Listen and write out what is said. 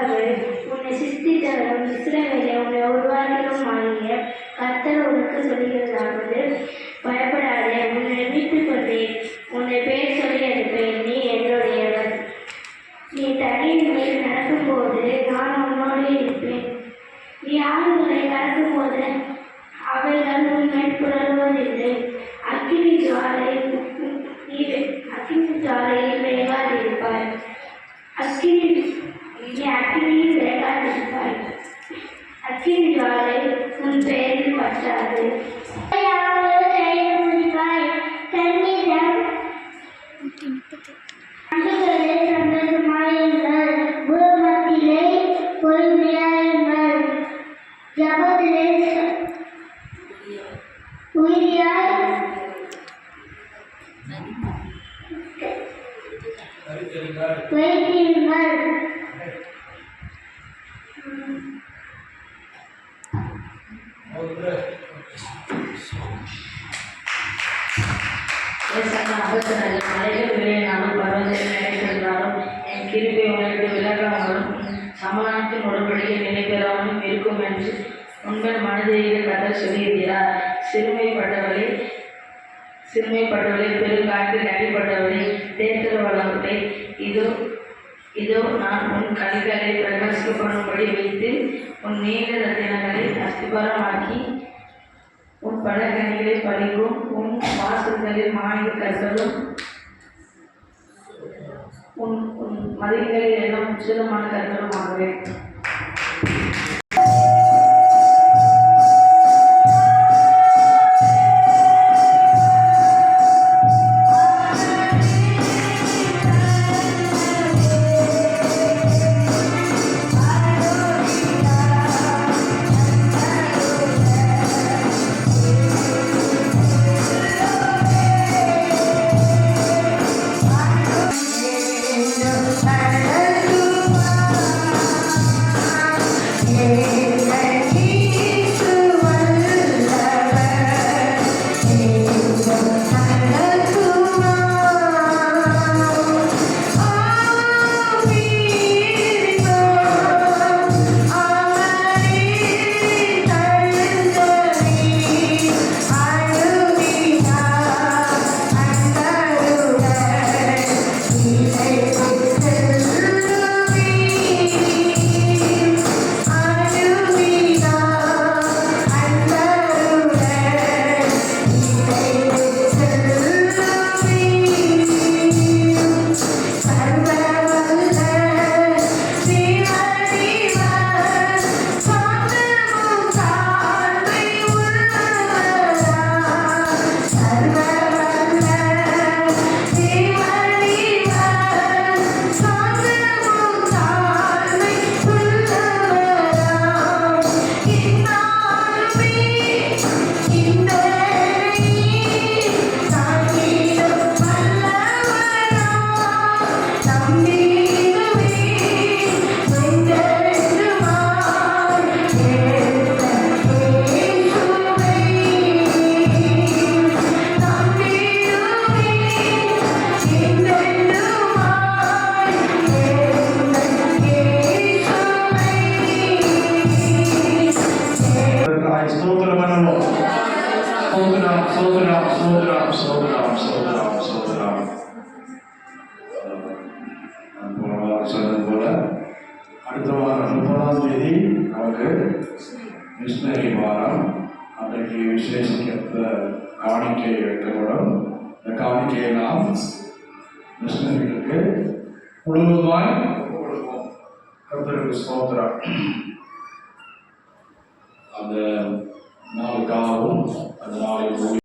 பிதாவே, உன்னை சிருஷ்டித்தவரும் இஸ்ரவேலை உன்னை உருவாக்கியும் ஆகிய கர்த்தர் உனக்கு சொல்லுகிறதாவது, பயப்படாதே, உன்னை மீட்டுக் கொண்டேன், உன்னை பேர் சொல்லி அனுப்பேன், நீ என்னுடையவர். நீ தண்ணீர் மேல் நடக்கும்போது நான் உன்னோடு இருப்பேன், நீ ஆறுகளை கடக்கும்போது அவைகள் உன்மேல் புரளுவதில்லை. அக்கினி ஜுவாலையில் வேகாதிருப்பாய், அக்கினியில் வேகாதிருப்பாய், அக்கினி ஜுவாலை உன் பெயரில் பற்றாது. என் கிருபை உனக்கு விலகாமலும் சமாதானத்தின் உடன்படிக்கை நினைப்பெறாமலும் இருக்கும் என்று உங்கள் மனதிலே கர்த்தர் சொல்லியிருக்கிறார். சிறுமைப்பட்டவளை பெருங்காட்டில் அடிப்பட்டவளை தேர்தலவளவளை இதோ நான் உன் கண்களை பிரகாசிக்கப்படும்படி வைத்து உன் நீண்ட ரத்தினங்களை அஸ்திபாரமாக்கி உன் பழக்கணிகளை பறிக்கும், உன் வாசல்களில் மாநில கற்களும் உன் மதில்களில் எல்லாம் முற்றிலுமான கற்களும் ஆகுவேன். சொன்னது போல அடுத்த வாரம் 30ஆம் தேதி நமக்கு மிஷனரி வாரம். அன்றைக்கு விசேஷிக்க காணிக்கை வைக்கப்படும். இந்த காணிக்கையை நாம் மிஷனரிகளுக்கு முழுவதுமாய் கொடுப்போம். கர்த்தருக்கு ஸ்தோத்திரம். அந்த நாளுக்காகவும் அந்த நாளை